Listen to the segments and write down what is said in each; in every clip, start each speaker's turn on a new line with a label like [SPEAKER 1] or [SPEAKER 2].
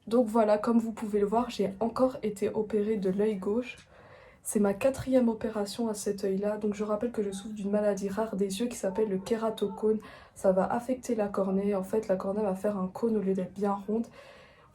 [SPEAKER 1] Donc voilà, comme vous pouvez le voir, j'ai encore été opérée de l'œil gauche. C'est ma 4e opération à cet œil-là. Donc je rappelle que je souffre d'une maladie rare des yeux qui s'appelle le kératocone. Ça va affecter la cornée. En fait, la cornée va faire un cône au lieu d'être bien ronde.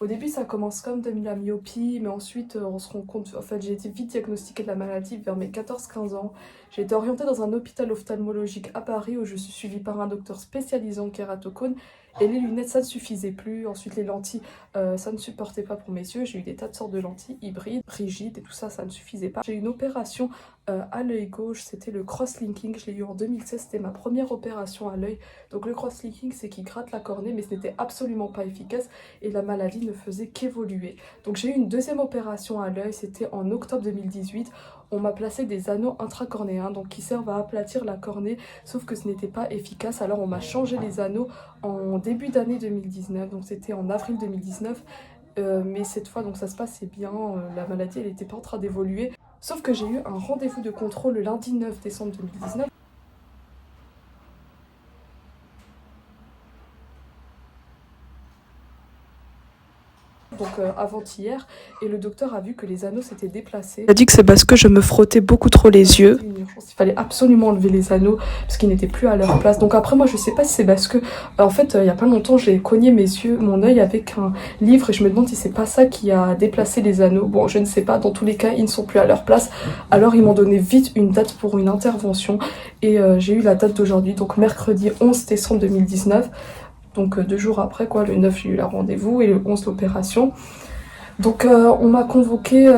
[SPEAKER 1] Au début, ça commence comme de la myopie, mais ensuite, on se rend compte... En fait, j'ai été vite diagnostiquée de la maladie vers mes 14-15 ans. J'ai été orientée dans un hôpital ophtalmologique à Paris où je suis suivie par un docteur spécialisé en kératocone. Et les lunettes, ça ne suffisait plus. Ensuite, les lentilles, ça ne supportait pas pour mes yeux. J'ai eu des tas de sortes de lentilles hybrides, rigides et tout ça, ça ne suffisait pas. J'ai eu une opération à l'œil gauche, c'était le cross-linking. Je l'ai eu en 2016, c'était ma première opération à l'œil. Donc le cross-linking, c'est qu'il gratte la cornée, mais ce n'était absolument pas efficace et la maladie ne faisait qu'évoluer. Donc j'ai eu une 2e opération à l'œil, c'était en octobre 2018. On m'a placé des anneaux intracornéens, donc qui servent à aplatir la cornée, sauf que ce n'était pas efficace. Alors on m'a changé les anneaux en début d'année 2019, donc c'était en avril 2019. Mais cette fois, donc ça se passait bien, la maladie elle n'était pas en train d'évoluer. Sauf que j'ai eu un rendez-vous de contrôle le lundi 9 décembre 2019. Donc avant-hier, et le docteur a vu que les anneaux s'étaient déplacés. Il a dit que c'est parce que je me frottais beaucoup trop les yeux. Il fallait absolument enlever les anneaux parce qu'ils n'étaient plus à leur place. Donc après moi je sais pas si c'est parce que en fait il y a pas longtemps j'ai cogné mon œil avec un livre et je me demande si c'est pas ça qui a déplacé les anneaux. Bon je ne sais pas, dans tous les cas ils ne sont plus à leur place. Alors ils m'ont donné vite une date pour une intervention et j'ai eu la date d'aujourd'hui, donc mercredi 11 décembre 2019. Donc 2 jours après, quoi, le 9 j'ai eu la rendez-vous et le 11 l'opération. Donc on m'a convoqué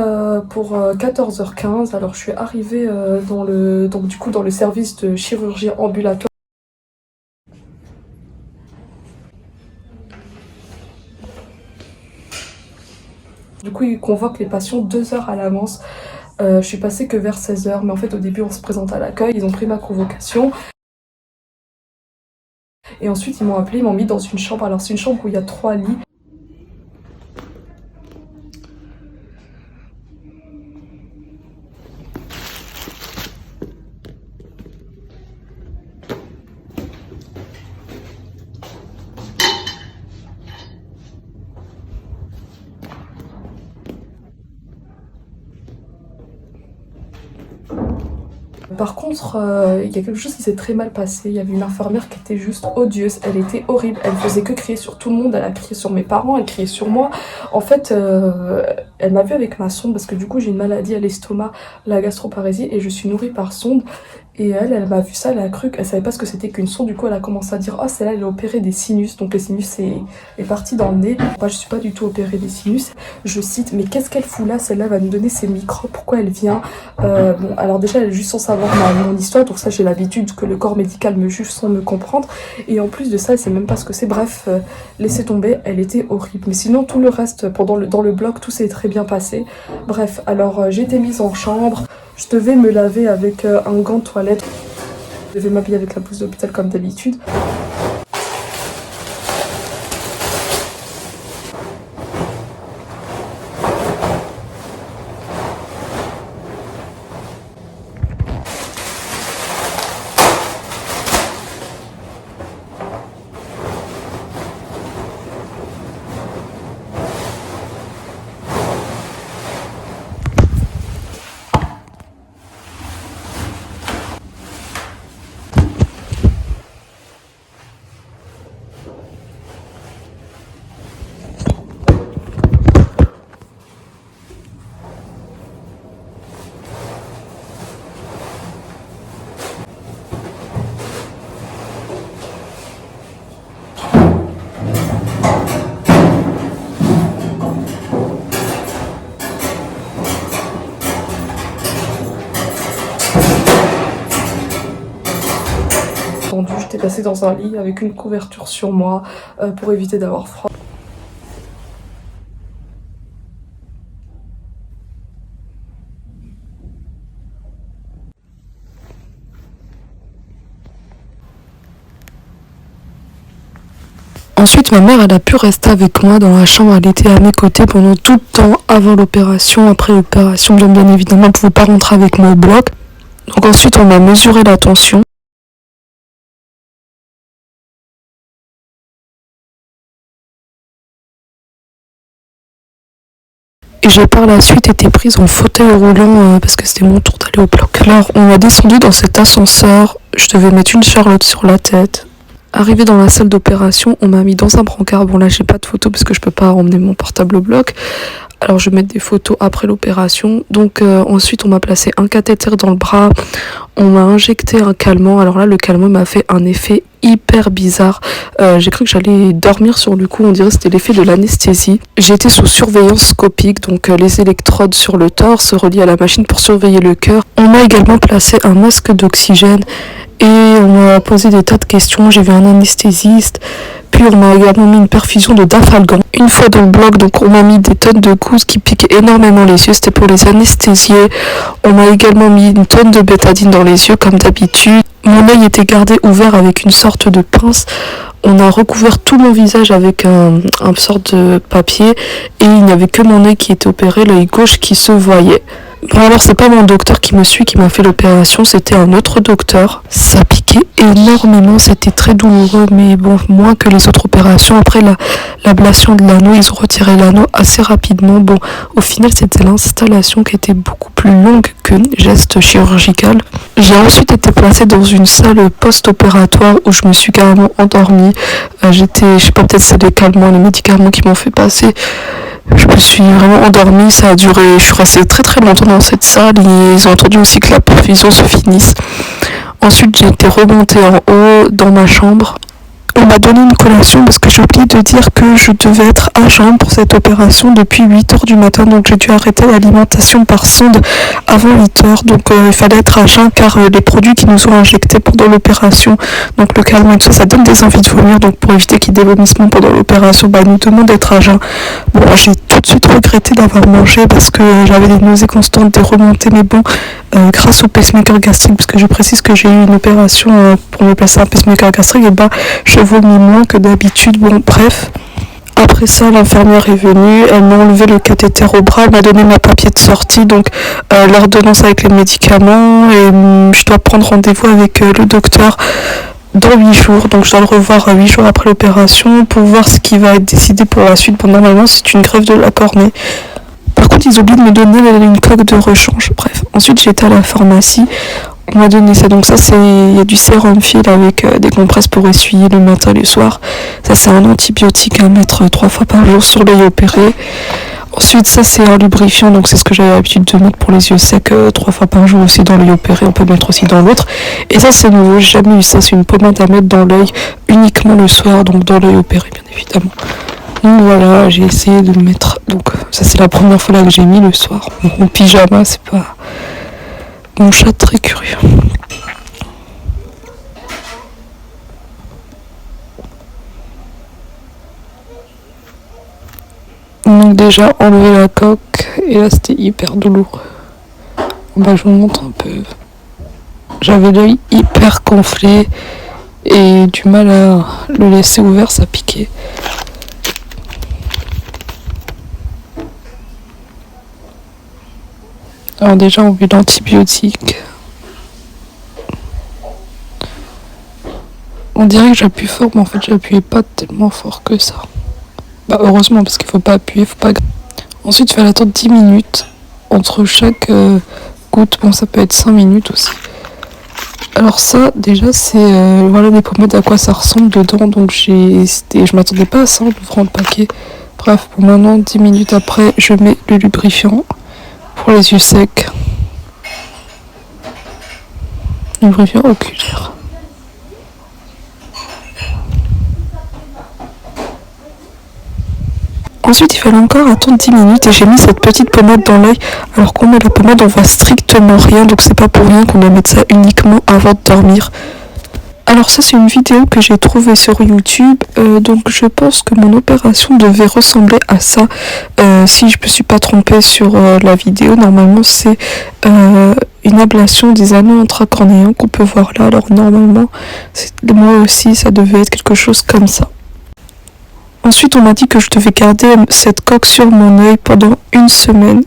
[SPEAKER 1] pour 14h15. Alors je suis arrivée dans le service de chirurgie ambulatoire. Du coup ils convoquent les patients 2 heures à l'avance. Je suis passée que vers 16h, mais en fait au début on se présente à l'accueil, ils ont pris ma convocation. Et ensuite, ils m'ont appelé, ils m'ont mis dans une chambre. Alors, c'est une chambre où il y a 3 lits. Par contre, il y a quelque chose qui s'est très mal passé. Il y avait une infirmière qui était juste odieuse. Elle était horrible. Elle faisait que crier sur tout le monde. Elle a crié sur mes parents, elle criait sur moi. En fait, elle m'a vue avec ma sonde parce que du coup, j'ai une maladie à l'estomac, la gastroparésie, et je suis nourrie par sonde. Et elle m'a vu ça, elle a cru qu'elle savait pas ce que c'était qu'une sonde. Du coup, elle a commencé à dire « Oh, celle-là, elle a opéré des sinus. » Donc, le sinus est parti dans le nez. Moi, je suis pas du tout opérée des sinus. Je cite « Mais qu'est-ce qu'elle fout là? Celle-là va nous donner ses microbes. Pourquoi elle vient ?» Bon, alors déjà, elle est juste sans savoir mon histoire. Donc ça, j'ai l'habitude que le corps médical me juge sans me comprendre. Et en plus de ça, elle sait même pas ce que c'est. Bref, laissez tomber, elle était horrible. Mais sinon, tout le reste, dans le bloc, tout s'est très bien passé. Bref, alors j'ai été mise en chambre. Je devais me laver avec un gant de toilette. Je devais m'habiller avec la blouse d'hôpital comme d'habitude. J'étais placée dans un lit avec une couverture sur moi pour éviter d'avoir froid. Ensuite, ma mère, elle a pu rester avec moi dans la chambre. Elle était à mes côtés pendant tout le temps, avant l'opération, après l'opération. Donc, bien évidemment, elle ne pouvait pas rentrer avec moi au bloc. Donc ensuite, on a mesuré la tension. et j'ai par la suite été prise en fauteuil roulant parce que c'était mon tour d'aller au bloc. Alors on a descendu dans cet ascenseur, je devais mettre une charlotte sur la tête. Arrivé dans la salle d'opération, on m'a mis dans un brancard. Bon là j'ai pas de photos parce que je peux pas emmener mon portable au bloc. Alors je vais mettre des photos après l'opération. Donc ensuite on m'a placé un cathéter dans le bras. On m'a injecté un calmant. Alors là le calmant m'a fait un effet hyper bizarre. J'ai cru que j'allais dormir sur le coup. On dirait que c'était l'effet de l'anesthésie. J'ai été sous surveillance scopique. Donc les électrodes sur le torse reliées à la machine pour surveiller le cœur. On m'a également placé un masque d'oxygène. Et on m'a posé des tas de questions, j'ai vu un anesthésiste, puis on m'a également mis une perfusion de dafalgan. Une fois dans le bloc, donc on m'a mis des tonnes de gousses qui piquaient énormément les yeux, c'était pour les anesthésier. On m'a également mis une tonne de bétadine dans les yeux comme d'habitude. Mon œil était gardé ouvert avec une sorte de pince. On a recouvert tout mon visage avec un sorte de papier et il n'y avait que mon œil qui était opéré, l'œil gauche qui se voyait. Bon alors c'est pas mon docteur qui me suit qui m'a fait l'opération, c'était un autre docteur. Ça piquait énormément, c'était très douloureux mais bon, moins que les autres opérations. Après l'ablation de l'anneau, ils ont retiré l'anneau assez rapidement. Bon, au final c'était l'installation qui était beaucoup plus longue que le geste chirurgical. J'ai ensuite été placée dans une salle post-opératoire où je me suis carrément endormie. Je sais pas, peut-être c'est les calmants, les médicaments qui m'ont fait passer. Je me suis vraiment endormie, ça a duré, je suis restée très très longtemps dans cette salle et ils ont entendu aussi que la perfusion se finisse. Ensuite j'ai été remontée en haut dans ma chambre. On m'a donné une collation parce que j'ai oublié de dire que je devais être à jeun pour cette opération depuis 8h du matin. Donc j'ai dû arrêter l'alimentation par sonde avant 8h. Donc il fallait être à jeun car les produits qui nous ont injectés pendant l'opération, donc le calmant et tout ça, ça donne des envies de vomir. Donc pour éviter qu'il y ait des vomissements pendant l'opération, ils nous demandent d'être à jeun. Bon, j'ai tout de suite regretté d'avoir mangé parce que j'avais des nausées constantes, des remontées. Mais bon, grâce au pacemaker gastrique, parce que je précise que j'ai eu une opération pour me placer un pacemaker gastrique, et je vomis moins que d'habitude. Bon, bref. Après ça, l'infirmière est venue, elle m'a enlevé le cathéter au bras, elle m'a donné ma papier de sortie, donc l'ordonnance avec les médicaments, et je dois prendre rendez-vous avec le docteur dans 8 jours, donc je dois le revoir 8 jours après l'opération pour voir ce qui va être décidé pour la suite. Bon, normalement, c'est une greffe de la cornée. Par contre, ils oublient de me donner une coque de rechange. Bref, ensuite j'ai été à la pharmacie. On m'a donné ça, donc ça il y a du sérum fil avec des compresses pour essuyer le matin et le soir. Ça c'est un antibiotique à mettre 3 fois par jour sur l'œil opéré. Ensuite ça c'est un lubrifiant, donc c'est ce que j'avais l'habitude de mettre pour les yeux secs 3 fois par jour aussi dans l'œil opéré, on peut mettre aussi dans l'autre. Et ça c'est nouveau, j'ai jamais eu ça, c'est une pommade à mettre dans l'œil uniquement le soir, donc dans l'œil opéré bien évidemment. Donc voilà, j'ai essayé de me mettre, donc ça c'est la première fois là que j'ai mis le soir. Donc mon pyjama, c'est pas... Mon chat très curieux. Donc déjà enlever la coque et là c'était hyper douloureux. Je vous montre un peu. J'avais l'œil hyper gonflé et du mal à le laisser ouvert, ça piquait. Alors déjà on met l'antibiotique. On dirait que j'appuie fort, mais en fait j'appuyais pas tellement fort que ça. Heureusement, parce qu'il faut pas appuyer, faut pas... Ensuite il fallait attendre 10 minutes entre chaque goutte. Bon, ça peut être 5 minutes aussi. Alors ça déjà c'est voilà les pommettes, à quoi ça ressemble dedans. Donc je m'attendais pas à ça en ouvrant le paquet. Bref, bon, maintenant 10 minutes après je mets le lubrifiant pour les yeux secs. Lubrifiant oculaire. Ensuite, il fallait encore attendre 10 minutes et j'ai mis cette petite pommade dans l'œil. Alors qu'on met la pommade, on voit strictement rien, donc c'est pas pour rien qu'on doit mettre ça uniquement avant de dormir. Alors ça, c'est une vidéo que j'ai trouvée sur YouTube, donc je pense que mon opération devait ressembler à ça. Si je me suis pas trompée sur la vidéo, normalement c'est une ablation des anneaux intracornéens qu'on peut voir là. Alors normalement, moi aussi, ça devait être quelque chose comme ça. Ensuite, on m'a dit que je devais garder cette coque sur mon œil pendant 1 semaine.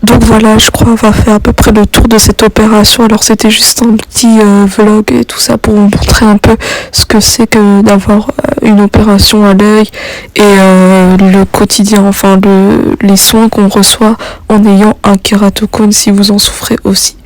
[SPEAKER 1] Donc voilà, je crois avoir fait à peu près le tour de cette opération. Alors c'était juste un petit vlog et tout ça pour vous montrer un peu ce que c'est que d'avoir une opération à l'œil et le quotidien, enfin les soins qu'on reçoit en ayant un kératocone si vous en souffrez aussi.